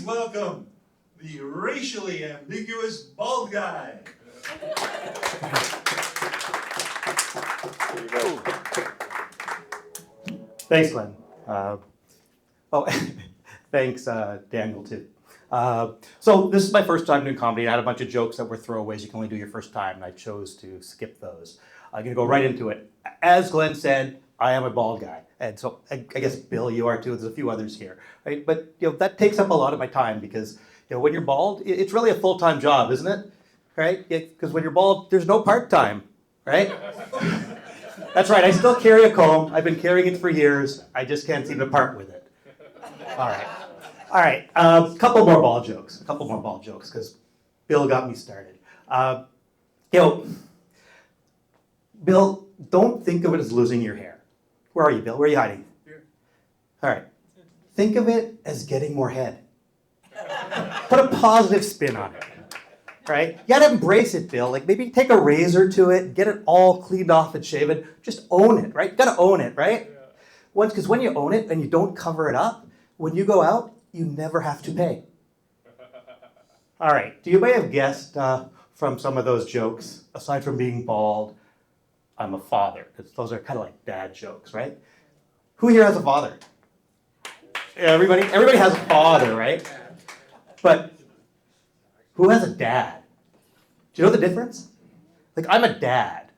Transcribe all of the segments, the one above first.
welcome the racially ambiguous bald guy. There you go. Thanks, Glen. Thanks, Daniel, too. So this is my first time doing comedy. I had a bunch of jokes that were throwaways. You can only do your first time, and I chose to skip those. I'm going to go right into it. As Glen said, I am a bald guy. And so I guess, Bill, you are too. There's a few others here. Right? But that takes up a lot of my time because when you're bald, it's really a full-time job, isn't it? Right? Because when you're bald, there's no part-time, right? That's right. I still carry a comb. I've been carrying it for years. I just can't seem to part with it. All right. A couple more bald jokes, because Bill got me started. Bill, don't think of it as losing your hair. Where are you, Bill? Where are you hiding? Here. All right. Think of it as getting more head. Put a positive spin on it. Right? You gotta embrace it, Bill. Like maybe take a razor to it, get it all cleaned off and shaven. Just own it, right? You gotta own it, right? Because when you own it and you don't cover it up, when you go out, you never have to pay. All right. You may have guessed from some of those jokes, aside from being bald, I'm a father. Those are kind of like dad jokes, right? Who here has a father? Yeah, everybody has a father, right? But who has a dad? Do you know the difference? Like, I'm a dad.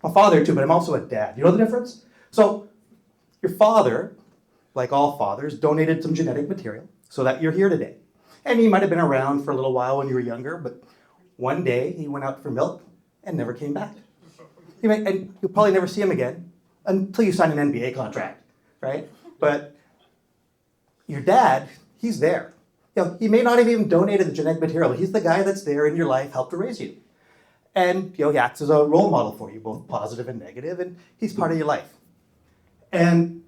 I'm a father too, but I'm also a dad. You know the difference? So, your father, like all fathers, donated some genetic material so that you're here today. And he might have been around for a little while when you were younger, but one day he went out for milk and never came back. And you'll probably never see him again until you sign an NBA contract, right? But your dad, he's there. He may not have even donated the genetic material. He's the guy that's there in your life, helped to raise you. And he acts as a role model for you, both positive and negative, and he's part of your life. And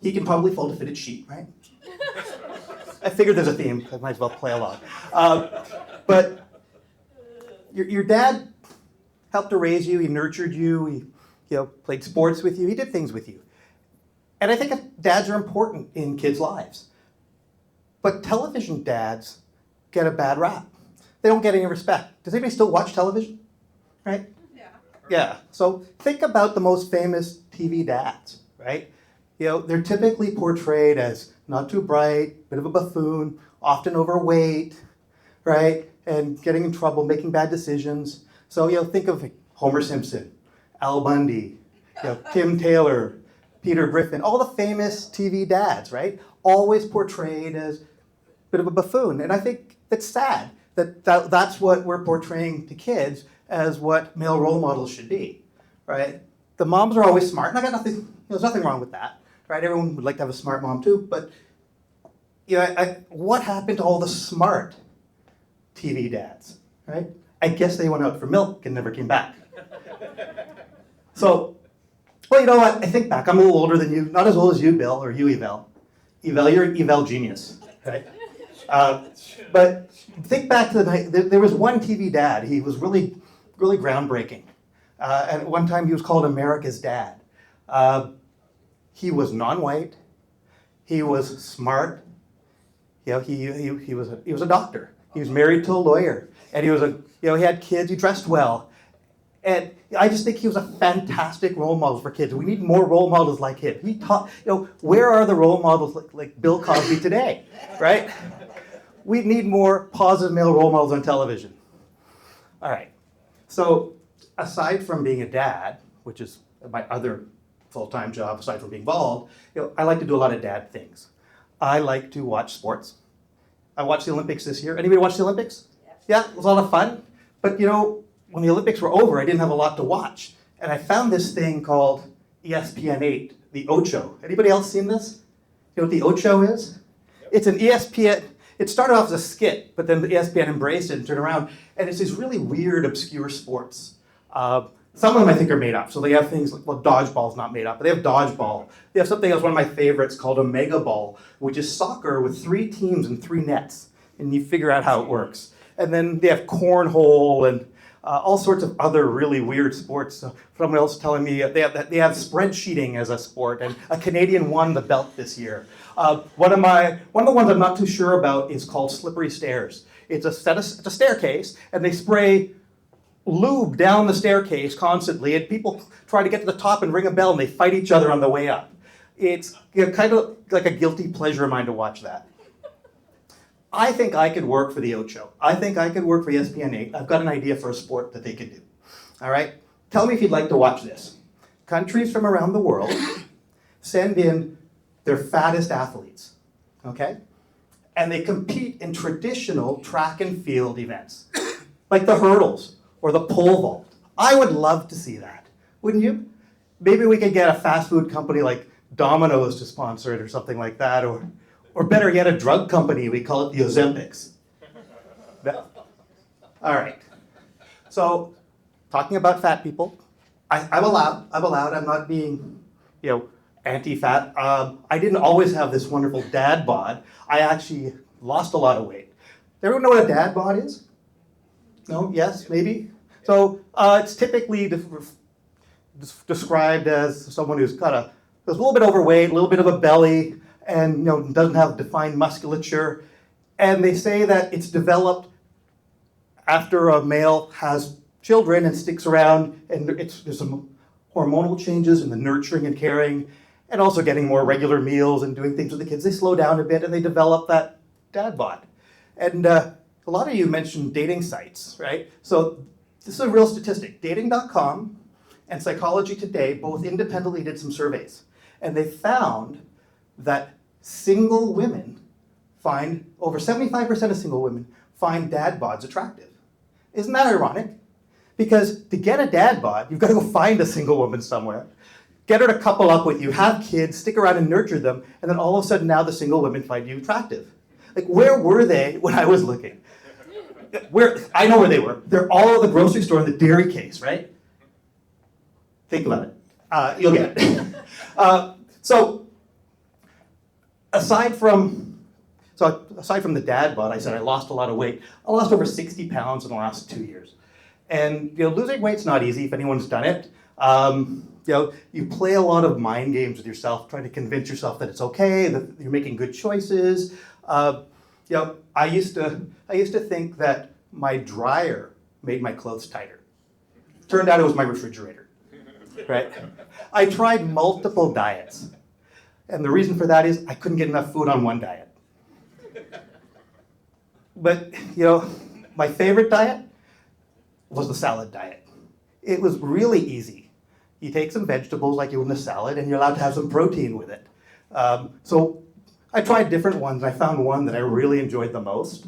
he can probably fold a fitted sheet, right? I figured there's a theme. I might as well play along. But your dad helped to raise you. He nurtured you. He played sports with you. He did things with you. And I think dads are important in kids' lives. But television dads get a bad rap. They don't get any respect. Does anybody still watch television? Right? Yeah. So think about the most famous TV dads, right? They're typically portrayed as not too bright, bit of a buffoon, often overweight, right? And getting in trouble, making bad decisions. So think of Homer Simpson, Al Bundy, Tim Taylor, Peter Griffin, all the famous TV dads, right? Always portrayed as a bit of a buffoon. And I think it's sad that that's what we're portraying to kids as what male role models should be, right? The moms are always smart, and there's nothing wrong with that, right? Everyone would like to have a smart mom too, but what happened to all the smart TV dads, right? I guess they went out for milk and never came back. So, well, you know what? I think back. I'm a little older than you. Not as old as you, Bill, or you, Evel. Evel, you're an Evel genius, right? But think back to the night. There was one TV dad. He was really, really groundbreaking. And at one time, he was called America's Dad. He was non-white. He was smart. He was a doctor. He was married to a lawyer, and he had kids. He dressed well, and I just think he was a fantastic role model for kids. We need more role models like him. He taught. Where are the role models like Bill Cosby today, right? We need more positive male role models on television. All right. So aside from being a dad, which is my other full-time job, aside from being bald, I like to do a lot of dad things. I like to watch sports. I watched the Olympics this year. Anybody watch the Olympics? Yeah, it was a lot of fun. But when the Olympics were over, I didn't have a lot to watch. And I found this thing called ESPN 8, the Ocho. Anybody else seen this? You know what the Ocho is? Yep. It's an ESPN, it started off as a skit, but then the ESPN embraced it and turned around. And it's these really weird, obscure sports. Some of them I think are made up. So they have things like, dodgeball's not made up, but they have dodgeball. They have something else, one of my favorites, called a mega ball, which is soccer with 3 teams and 3 nets. And you figure out how it works. And then they have cornhole and all sorts of other really weird sports. Someone else telling me they have spreadsheeting as a sport, and a Canadian won the belt this year. One of the ones I'm not too sure about is called slippery stairs. It's a staircase, and they spray lube down the staircase constantly, and people try to get to the top and ring a bell, and they fight each other on the way up. It's kind of like a guilty pleasure of mine to watch that. I think I could work for the Ocho. I think I could work for ESPN8. I've got an idea for a sport that they could do. All right? Tell me if you'd like to watch this. Countries from around the world send in their fattest athletes, okay? And they compete in traditional track and field events, like the hurdles or the pole vault. I would love to see that, wouldn't you? Maybe we could get a fast food company like Domino's to sponsor it or something like that, or better yet, a drug company. We call it the Ozempics. All right. So, talking about fat people, I'm allowed. I'm not being, anti-fat. I didn't always have this wonderful dad bod. I actually lost a lot of weight. Everyone know what a dad bod is? No? Yes? Maybe? So, it's typically described as someone who's a little bit overweight, a little bit of a belly, and doesn't have defined musculature. And they say that it's developed after a male has children and sticks around, and there's some hormonal changes in the nurturing and caring, and also getting more regular meals and doing things with the kids. They slow down a bit and they develop that dad bod. And a lot of you mentioned dating sites, right? So this is a real statistic. Dating.com and Psychology Today both independently did some surveys. And they found that single women over 75% of single women find dad bods attractive. Isn't that ironic? Because to get a dad bod, you've got to go find a single woman somewhere, get her to couple up with you, have kids, stick around and nurture them, and then all of a sudden now the single women find you attractive. Like, where were they when I was looking? I know where they were. They're all at the grocery store in the dairy case, right? Think about it. You'll get it. So aside from the dad bod, I said I lost a lot of weight. I lost over 60 pounds in the last 2 years. And losing weight's not easy if anyone's done it. You play a lot of mind games with yourself, trying to convince yourself that it's okay, that you're making good choices. I used to think that my dryer made my clothes tighter. Turned out it was my refrigerator, right? I tried multiple diets. And the reason for that is I couldn't get enough food on one diet. But, my favorite diet was the salad diet. It was really easy. You take some vegetables like you would in a salad, and you're allowed to have some protein with it. So I tried different ones, and I found one that I really enjoyed the most.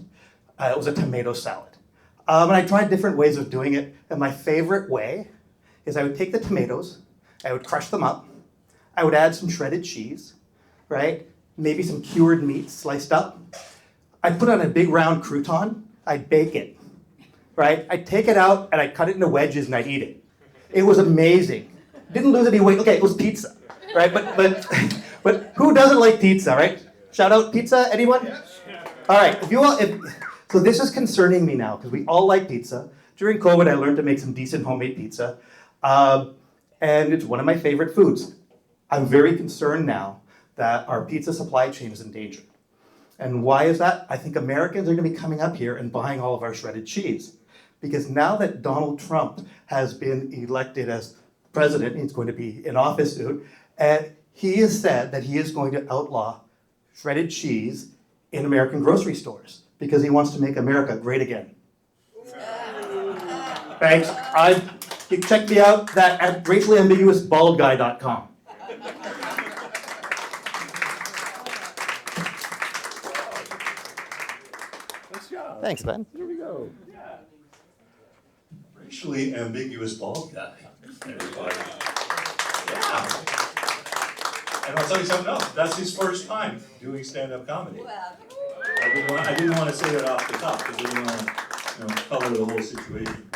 It was a tomato salad. And I tried different ways of doing it, and my favorite way is I would take the tomatoes, I would crush them up, I would add some shredded cheese, right? Maybe some cured meat sliced up. I'd put on a big round crouton, I'd bake it, right? I'd take it out and I'd cut it into wedges and I'd eat it. It was amazing. Didn't lose any weight. Okay, it was pizza, right? But who doesn't like pizza, right? Shout out pizza, anyone? All right, so this is concerning me now because we all like pizza. During COVID, I learned to make some decent homemade pizza. And it's one of my favorite foods. I'm very concerned now that our pizza supply chain is in danger. And why is that? I think Americans are going to be coming up here and buying all of our shredded cheese. Because now that Donald Trump has been elected as president, he's going to be in office soon, and he has said that he is going to outlaw shredded cheese in American grocery stores because he wants to make America great again. Thanks. You can check me out at raciallyambiguousbaldguy.com. Thanks, Ben. Here we go. Yeah. Racially ambiguous bald guy, everybody. Yeah. And I'll tell you something else. That's his first time doing stand-up comedy. I didn't want to say that off the top because I didn't want to color the whole situation.